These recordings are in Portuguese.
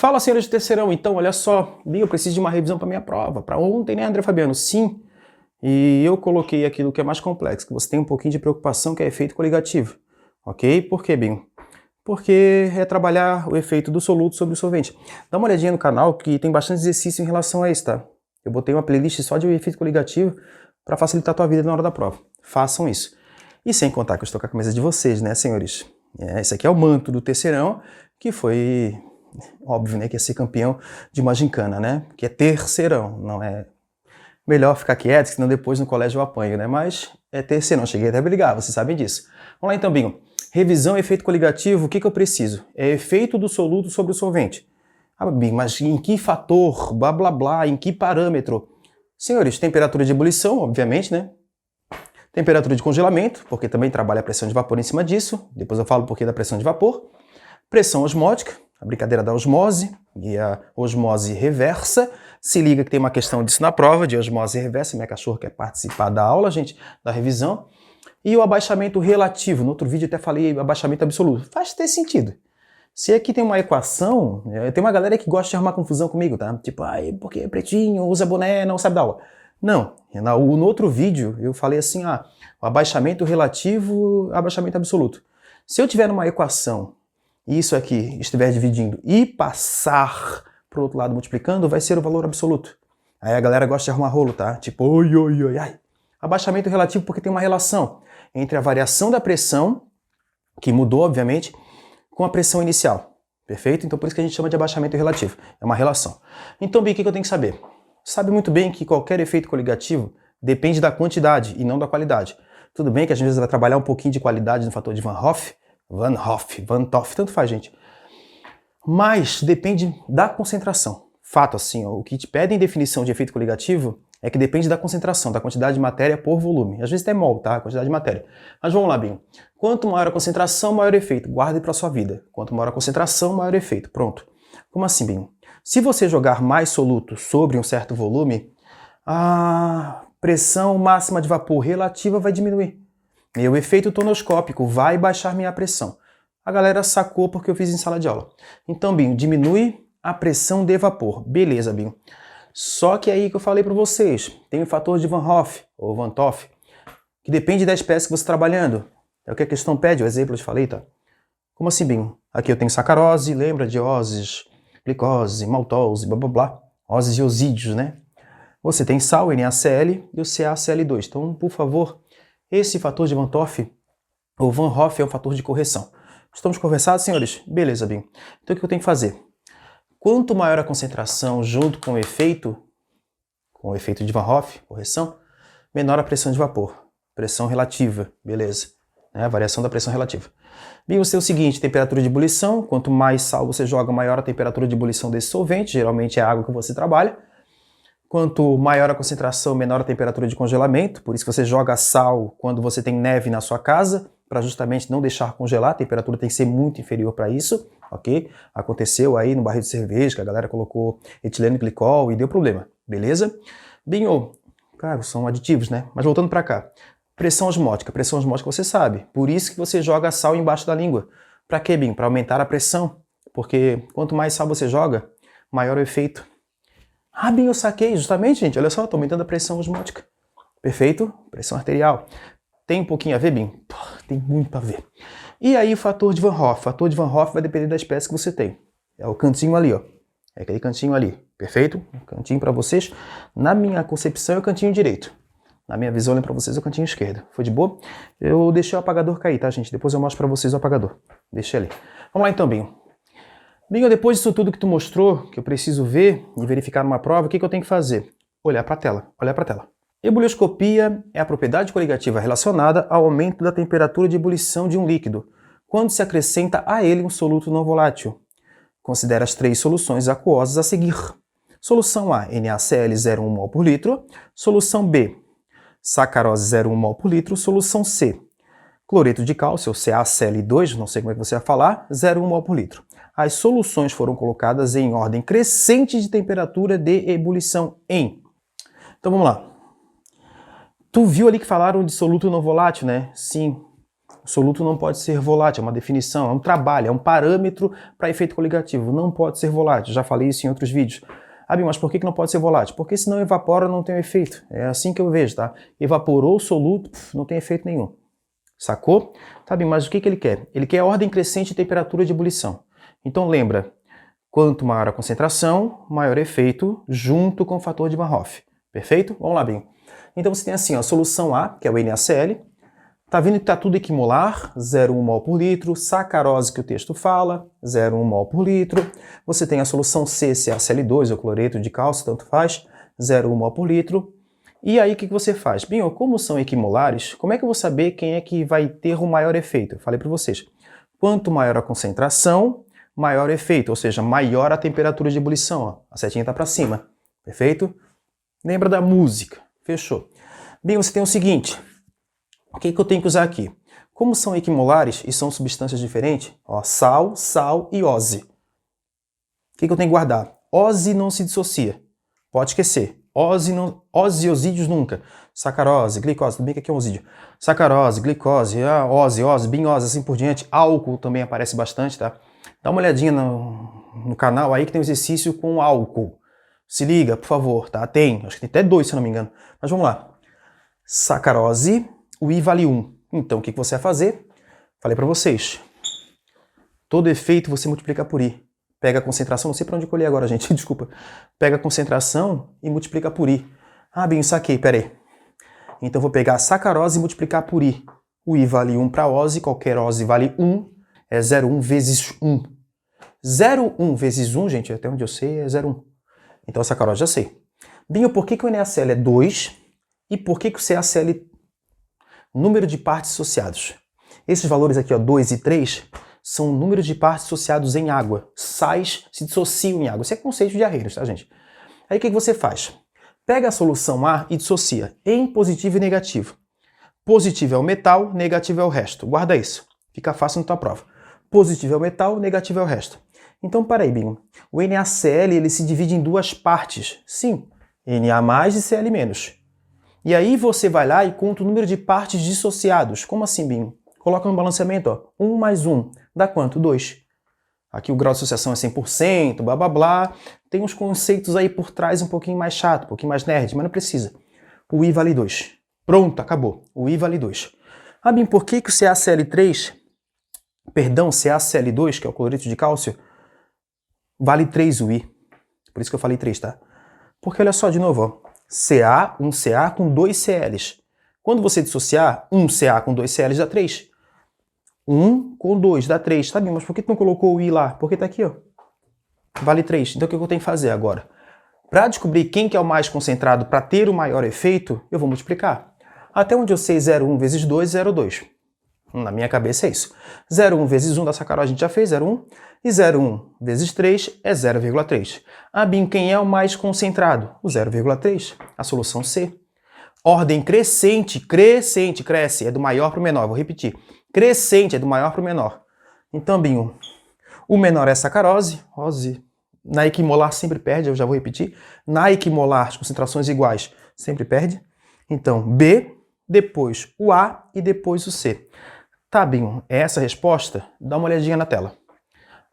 Fala, senhores de terceirão, então, olha só, eu preciso de uma revisão para minha prova, para ontem, né, André Fabiano? Sim, e eu coloquei aquilo que é mais complexo, que você tem um pouquinho de preocupação, que é efeito coligativo, ok? Por quê, Binho? Porque é trabalhar o efeito do soluto sobre o solvente. Dá uma olhadinha no canal, que tem bastante exercício em relação a isso, tá? Eu botei uma playlist só de efeito coligativo para facilitar a tua vida na hora da prova. Façam isso. E sem contar que eu estou com a camisa de vocês, né, senhores? Esse aqui é o manto do terceirão, que foi... óbvio, né, que é ser campeão de uma gincana, né? Que é terceirão, não é... Melhor ficar quieto, senão depois no colégio eu apanho, né? Mas é terceirão, cheguei até a brigar, vocês sabem disso. Vamos lá então, Binho. Revisão, efeito coligativo, o que eu preciso? É efeito do soluto sobre o solvente. Ah, Binho, mas em que fator, blá blá blá, em que parâmetro? Senhores, temperatura de ebulição, obviamente, né? Temperatura de congelamento, porque também trabalha a pressão de vapor em cima disso. Depois eu falo o porquê da pressão de vapor. Pressão osmótica, a brincadeira da osmose e a osmose reversa. Se liga que tem uma questão disso na prova, de osmose reversa. Minha cachorra quer participar da aula, gente, da revisão. E o abaixamento relativo. No outro vídeo eu até falei abaixamento absoluto. Faz ter sentido. Se aqui tem uma equação, tem uma galera que gosta de arrumar confusão comigo, tá? Tipo, ai, porque é pretinho, usa boné, não sabe da aula. Não, no outro vídeo eu falei assim, o abaixamento relativo, abaixamento absoluto. Se eu tiver numa equação e isso aqui estiver dividindo e passar para o outro lado multiplicando, vai ser o valor absoluto. Aí a galera gosta de arrumar rolo, tá? Tipo, oi, oi, oi, ai. Abaixamento relativo porque tem uma relação entre a variação da pressão, que mudou, obviamente, com a pressão inicial. Perfeito? Então por isso que a gente chama de abaixamento relativo. É uma relação. Então, Bi, o que eu tenho que saber? Sabe muito bem que qualquer efeito coligativo depende da quantidade e não da qualidade. Tudo bem que às vezes vai trabalhar um pouquinho de qualidade no fator de Van Hoff, Van Toff, tanto faz, gente. Mas depende da concentração. Fato assim, o que te pedem em definição de efeito coligativo é que depende da concentração, da quantidade de matéria por volume. Às vezes até mol, tá? A quantidade de matéria. Mas vamos lá, Binho. Quanto maior a concentração, maior o efeito. Guarde para sua vida. Quanto maior a concentração, maior o efeito. Pronto. Como assim, Binho? Se você jogar mais soluto sobre um certo volume, a pressão máxima de vapor relativa vai diminuir. E o efeito tonoscópico vai baixar minha pressão. A galera sacou porque eu fiz em sala de aula. Então, Binho, diminui a pressão de vapor. Beleza, Binho. Só que aí que eu falei para vocês, tem o fator de Van Hoff, ou Van Toff, que depende da espécie que você está trabalhando. É o que a questão pede, o exemplo eu te falei, tá? Como assim, Binho? Aqui eu tenho sacarose, lembra de oses, glicose, maltose, blá blá blá. Oses e osídeos, né? Você tem sal, NaCl, e o CaCl2. Então, por favor, esse fator de Van Toff, ou Van Hoff, é um fator de correção. Estamos conversados, senhores? Beleza, Binho. Então, o que eu tenho que fazer? Quanto maior a concentração junto com o efeito de Van Hoff, correção, menor a pressão de vapor. Pressão relativa, beleza. A variação da pressão relativa. Binho, você tem o seguinte, temperatura de ebulição, quanto mais sal você joga, maior a temperatura de ebulição desse solvente, geralmente é a água que você trabalha. Quanto maior a concentração, menor a temperatura de congelamento, por isso que você joga sal quando você tem neve na sua casa, para justamente não deixar congelar, a temperatura tem que ser muito inferior para isso, ok? Aconteceu aí no barril de cerveja, que a galera colocou etileno glicol e deu problema, beleza? Binho, claro, são aditivos, né? Mas voltando para cá, pressão osmótica você sabe, por isso que você joga sal embaixo da língua. Para quê, Binho? Para aumentar a pressão, porque quanto mais sal você joga, maior o efeito. Ah, Binho, eu saquei, justamente, gente, olha só, estou aumentando a pressão osmótica. Perfeito? Pressão arterial. Tem um pouquinho a ver, Binho? Tem muito a ver. E aí o fator de Van Hoff? O fator de Van Hoff vai depender da espécie que você tem. É o cantinho ali, ó. É aquele cantinho ali. Perfeito? Um cantinho para vocês. Na minha concepção é o cantinho direito. Na minha visão, olhando para vocês, é o cantinho esquerdo. Foi de boa? Eu deixei o apagador cair, tá, gente? Depois eu mostro para vocês o apagador. Deixei ali. Vamos lá então, Binho. Binho, depois disso tudo que tu mostrou, que eu preciso ver e verificar numa prova, o que eu tenho que fazer? Olhar para a tela. Olhar para a tela. Ebulioscopia é a propriedade coligativa relacionada ao aumento da temperatura de ebulição de um líquido, quando se acrescenta a ele um soluto não volátil. Considere as 3 soluções aquosas a seguir. Solução A, NaCl 0,1 mol por litro. Solução B, sacarose 0,1 mol por litro. Solução C, cloreto de cálcio, ou CaCl2, não sei como é que você vai falar, 0,1 mol por litro. As soluções foram colocadas em ordem crescente de temperatura de ebulição em... Então vamos lá. Tu viu ali que falaram de soluto não volátil, né? Sim. Soluto não pode ser volátil, é uma definição, é um trabalho, é um parâmetro para efeito coligativo. Não pode ser volátil, já falei isso em outros vídeos. Ah, bem, mas por que não pode ser volátil? Porque se não evapora, não tem efeito. É assim que eu vejo, tá? Evaporou o soluto, não tem efeito nenhum. Sacou? Tá bem, mas o que ele quer? Ele quer a ordem crescente de temperatura de ebulição. Então lembra, quanto maior a concentração, maior efeito junto com o fator de Van Hoff. Perfeito? Vamos lá, bem. Então você tem assim, ó, a solução A, que é o NaCl. Tá vendo que tá tudo equimolar, 0,1 mol por litro, sacarose que o texto fala, 0,1 mol por litro. Você tem a solução C, CaCl2, ou cloreto de cálcio, tanto faz, 0,1 mol por litro. E aí o que você faz? Bem, como são equimolares, como é que eu vou saber quem é que vai ter o maior efeito? Eu falei para vocês, quanto maior a concentração, maior o efeito, ou seja, maior a temperatura de ebulição. Ó. A setinha está para cima, perfeito? Lembra da música, fechou. Bem, você tem o seguinte... O que eu tenho que usar aqui? Como são equimolares e são substâncias diferentes, ó, sal, sal e ose. O que eu tenho que guardar? Ose não se dissocia. Pode esquecer. Ose e osídeos nunca. Sacarose, glicose, tudo bem que aqui é um osídeo. Sacarose, glicose, ose, binose, assim por diante. Álcool também aparece bastante, tá? Dá uma olhadinha no canal aí que tem um exercício com álcool. Se liga, por favor, tá? Tem, acho que tem até 2, se não me engano. Mas vamos lá. Sacarose... O I vale 1. Então, o que você vai fazer? Falei para vocês. Todo efeito você multiplica por I. Pega a concentração, não sei para onde colher agora, gente, desculpa. Pega a concentração e multiplica por I. Ah, bem, saquei, peraí. Então, vou pegar a sacarose e multiplicar por I. O I vale 1 para ose, qualquer ose vale 1. É 0,1 vezes 1. 0,1 vezes 1, gente, até onde eu sei, é 0,1. Então, a sacarose já sei. Bem, por que o NaCl é 2 e por que o CaCl número de partes dissociados. Esses valores aqui, ó, 2 e 3, são números de partes dissociados em água. Sais se dissociam em água. Isso é conceito de Arrhenius, tá, gente? Aí o que você faz? Pega a solução A e dissocia em positivo e negativo. Positivo é o metal, negativo é o resto. Guarda isso. Fica fácil na tua prova. Positivo é o metal, negativo é o resto. Então, para aí, Bingo. O NaCl ele se divide em duas partes. Sim, Na mais e Cl menos. E aí você vai lá e conta o número de partes dissociados. Como assim, Binho? Coloca no balanceamento, ó. 1 mais 1 dá quanto? 2. Aqui o grau de associação é 100%, blá blá blá. Tem uns conceitos aí por trás um pouquinho mais chato, um pouquinho mais nerd, mas não precisa. O I vale 2. Pronto, acabou. O I vale 2. Ah, Binho, por que o CaCl2, que é o cloreto de cálcio, vale 3 o I? Por isso que eu falei 3, tá? Porque olha só, de novo, ó. um Ca com 2 Cls. Quando você dissociar, um Ca com 2 Cls dá 3. 1 com 2 dá 3. Tá bem, mas por que tu não colocou o I lá? Porque tá aqui, ó. Vale 3. Então o que eu tenho que fazer agora? Para descobrir quem que é o mais concentrado para ter o maior efeito, eu vou multiplicar. Até onde eu sei 0,1 vezes 2, 0,2. Na minha cabeça é isso. 0,1 vezes 1 da sacarose a gente já fez, 0,1. E 0,1 vezes 3 é 0,3. Ah, Bim, quem é o mais concentrado? O 0,3. A solução C. Ordem crescente, cresce, é do maior para o menor. Vou repetir. Crescente é do maior para o menor. Então, Bim, o menor é a sacarose. Na equimolar sempre perde, eu já vou repetir. Na equimolar, as concentrações iguais sempre perde. Então, B, depois o A e depois o C. Tá, Bim, é essa a resposta? Dá uma olhadinha na tela.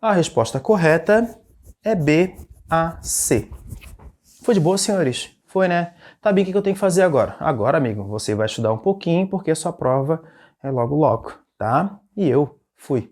A resposta correta é B, A, C. Foi de boa, senhores? Foi, né? Tá bem, o que eu tenho que fazer agora? Agora, amigo, você vai estudar um pouquinho, porque a sua prova é logo logo, tá? E eu fui.